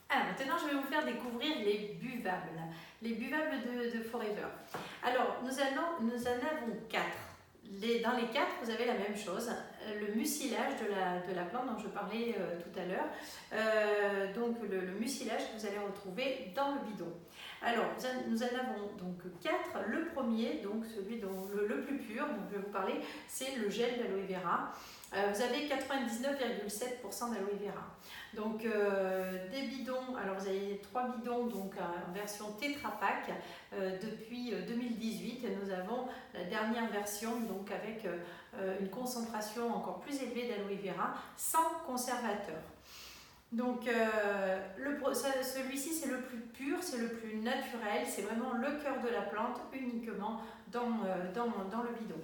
Alors maintenant, je vais vous faire découvrir les buvables. Les buvables de Forever. Alors, nous en avons 4. Dans les 4, vous avez la même chose, le mucilage de la plante dont je parlais tout à l'heure. Donc le mucilage que vous allez retrouver dans le bidon. Alors, nous en avons donc 4. Le premier, donc celui dont le plus pur, dont je vais vous parler, c'est le gel d'aloe vera. Vous avez 99,7% d'aloe vera. Donc des bidons, alors vous avez 3 bidons donc, en version Tetra Pak depuis 2018 et nous avons la dernière version donc, avec une concentration encore plus élevée d'aloe vera sans conservateur. Donc celui-ci c'est le plus pur, c'est le plus naturel, c'est vraiment le cœur de la plante uniquement dans le bidon.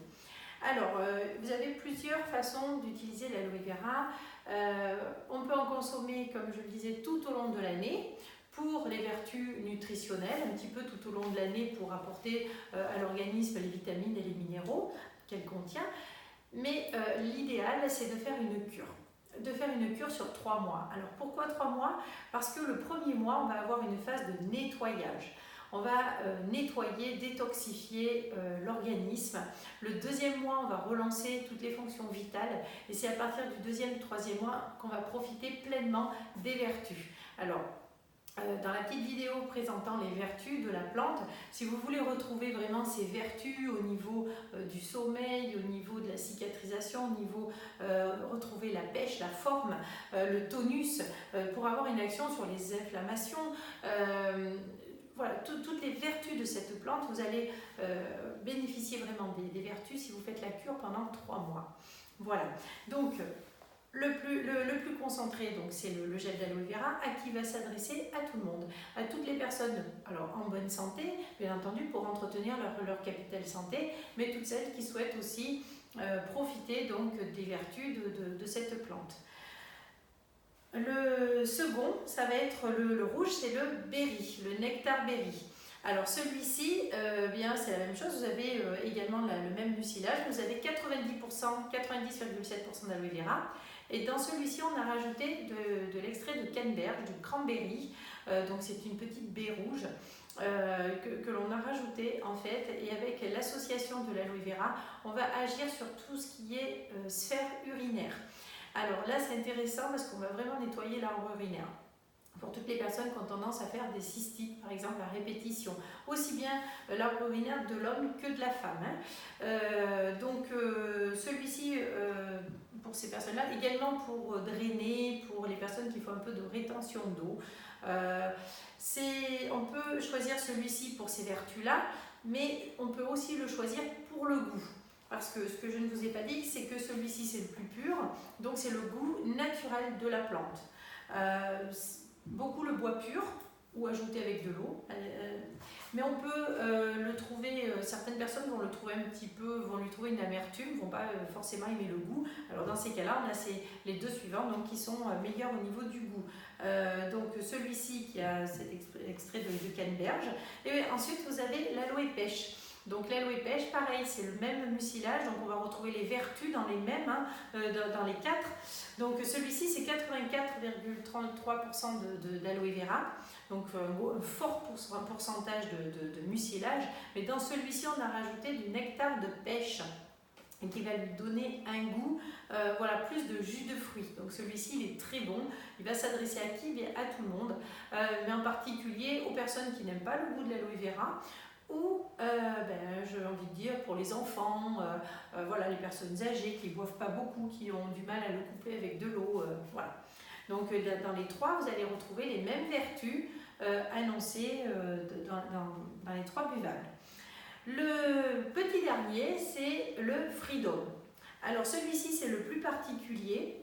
Alors, vous avez plusieurs façons d'utiliser l'aloe vera. On peut en consommer, comme je le disais, tout au long de l'année pour les vertus nutritionnelles, un petit peu tout au long de l'année pour apporter à l'organisme les vitamines et les minéraux qu'elle contient. Mais l'idéal, c'est de faire une cure. Sur 3 mois. Alors pourquoi 3 mois? Parce que le premier mois, on va avoir une phase de nettoyage. On va nettoyer, détoxifier l'organisme. Le deuxième mois, on va relancer toutes les fonctions vitales. Et c'est à partir du deuxième, troisième mois qu'on va profiter pleinement des vertus. Alors, dans la petite vidéo présentant les vertus de la plante, si vous voulez retrouver vraiment ces vertus au niveau du sommeil, au niveau de la cicatrisation, au niveau retrouver la pêche, la forme, le tonus, pour avoir une action sur les inflammations, voilà, toutes les vertus de cette plante, vous allez bénéficier vraiment des vertus si vous faites la cure pendant 3 mois. Voilà, donc le plus concentré, donc c'est le gel d'aloe vera, à qui va s'adresser à tout le monde, à toutes les personnes alors en bonne santé, bien entendu, pour entretenir leur capital santé, mais toutes celles qui souhaitent aussi profiter donc des vertus de cette plante. Le second, ça va être le rouge, c'est le berry, le nectar berry. Alors celui-ci, bien c'est la même chose, vous avez également le même mucilage, vous avez 90,7% d'aloe vera. Et dans celui-ci, on a rajouté de l'extrait de canneberge, du cranberry, donc c'est une petite baie rouge que l'on a rajouté en fait, et avec l'association de l'aloe vera, on va agir sur tout ce qui est sphère urinaire. Alors là, c'est intéressant parce qu'on va vraiment nettoyer l'arbre urinaire. Pour toutes les personnes qui ont tendance à faire des cystites, par exemple à répétition, aussi bien l'arbre urinaire de l'homme que de la femme. Donc celui-ci, pour ces personnes-là, également pour drainer, pour les personnes qui font un peu de rétention d'eau. On peut choisir celui-ci pour ces vertus-là, mais on peut aussi le choisir pour le goût. Parce que ce que je ne vous ai pas dit, c'est que celui-ci c'est le plus pur, donc c'est le goût naturel de la plante. Beaucoup le bois pur ou ajouté avec de l'eau, mais on peut le trouver, certaines personnes vont le trouver vont lui trouver une amertume, vont pas forcément aimer le goût. Alors dans ces cas-là, on a les deux suivants donc, qui sont meilleurs au niveau du goût. Donc celui-ci qui a cet extrait de canneberge, et ensuite vous avez l'aloe pêche. Donc l'aloe pêche, pareil, c'est le même mucilage, donc on va retrouver les vertus dans les mêmes, dans les 4. Donc celui-ci c'est 84,33% d'aloe vera, donc un fort pourcentage de mucilage, mais dans celui-ci on a rajouté du nectar de pêche qui va lui donner un goût, voilà, plus de jus de fruits. Donc celui-ci il est très bon, il va s'adresser à qui? Bien, à tout le monde, mais en particulier aux personnes qui n'aiment pas le goût de l'aloe vera, ou j'ai envie de dire pour les enfants, voilà, les personnes âgées qui ne boivent pas beaucoup, qui ont du mal à le couper avec de l'eau, voilà. Donc dans les 3, vous allez retrouver les mêmes vertus annoncées dans les 3 buvables. Le petit dernier, c'est le freedom. Alors celui-ci, c'est le plus particulier.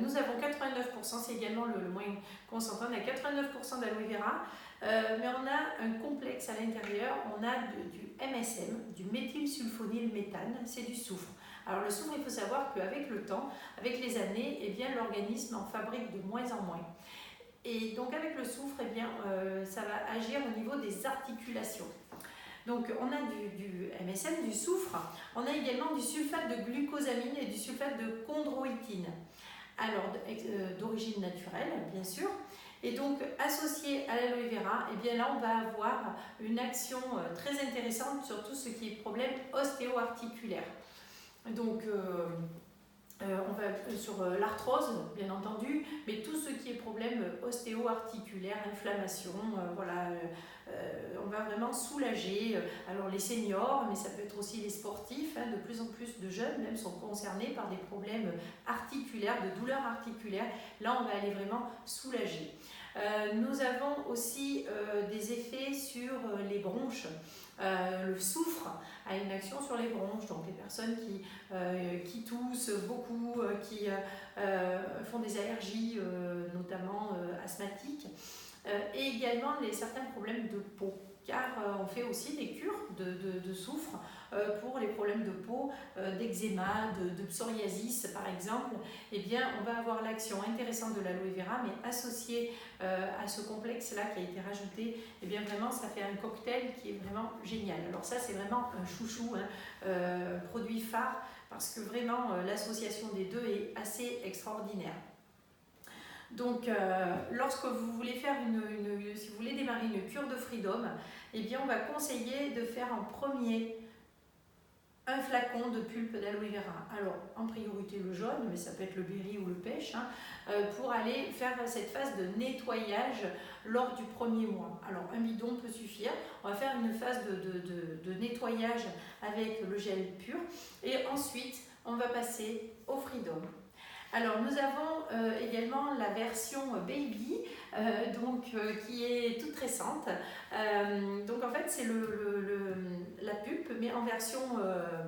Nous avons 89%, c'est également le moins concentré, on a 89% d'aloe vera, mais on a un complexe à l'intérieur, on a du MSM, du méthylsulfonylméthane, c'est du soufre. Alors le soufre, il faut savoir qu'avec le temps, avec les années, eh bien, l'organisme en fabrique de moins en moins. Et donc avec le soufre, eh bien, ça va agir au niveau des articulations. Donc on a du MSM, du soufre, on a également du sulfate de glucosamine et du sulfate de chondroïtine, alors d'origine naturelle bien sûr, Et donc, associé à l'aloe vera, et bien là, on va avoir une action très intéressante sur tout ce qui est problème ostéo-articulaire. Donc, on va sur l'arthrose, bien entendu, mais tout ce qui est problème ostéo-articulaire, inflammation, voilà, on va vraiment soulager. Alors les seniors, mais ça peut être aussi les sportifs, de plus en plus de jeunes même sont concernés par des problèmes articulaires, de douleurs articulaires. Là, on va aller vraiment soulager. Nous avons aussi des effets sur les bronches. Le soufre a une action sur les bronches, donc les personnes qui toussent beaucoup, qui font des allergies, notamment asthmatiques, et également certains problèmes de peau, car on fait aussi des cures de soufre pour les problèmes de peau, d'eczéma, de psoriasis par exemple. Eh bien, on va avoir l'action intéressante de l'aloe vera, mais associée à ce complexe-là qui a été rajouté, eh bien vraiment ça fait un cocktail qui est vraiment génial. Alors ça c'est vraiment un chouchou, produit phare, parce que vraiment l'association des deux est assez extraordinaire. Donc, lorsque vous voulez faire si vous voulez démarrer une cure de Freedom, eh bien, on va conseiller de faire en premier un flacon de pulpe d'aloe vera. Alors, en priorité le jaune, mais ça peut être le berry ou le pêche, pour aller faire cette phase de nettoyage lors du premier mois. Alors, un bidon peut suffire. On va faire une phase de nettoyage avec le gel pur. Et ensuite, on va passer au Freedom. Alors nous avons également la version Baby, qui est toute récente. Donc en fait c'est la pulpe, mais en version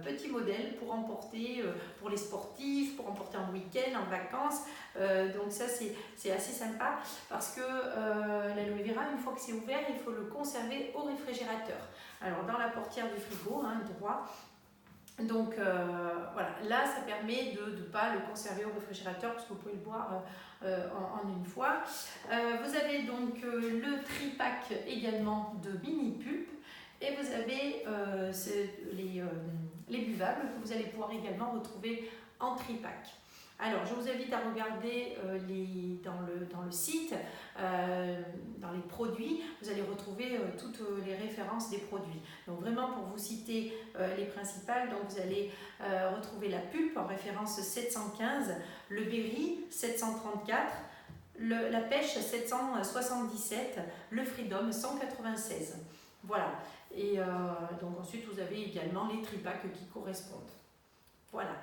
petit modèle pour emporter pour les sportifs, pour emporter en week-end, en vacances. Donc ça c'est assez sympa, parce que l'aloe vera, une fois que c'est ouvert, il faut le conserver au réfrigérateur. Alors dans la portière du frigo, droit. Donc voilà, là ça permet de ne pas le conserver au réfrigérateur, parce que vous pouvez le boire en une fois. Vous avez donc le tripack également de mini pulpe, et vous avez les buvables que vous allez pouvoir également retrouver en tripack. Alors, je vous invite à regarder dans le site, dans les produits, vous allez retrouver toutes les références des produits. Donc vraiment, pour vous citer les principales, donc vous allez retrouver la pulpe en référence 715, le berry 734, la pêche 777, le freedom 196. Voilà. Et donc ensuite, vous avez également les tripacks qui correspondent. Voilà.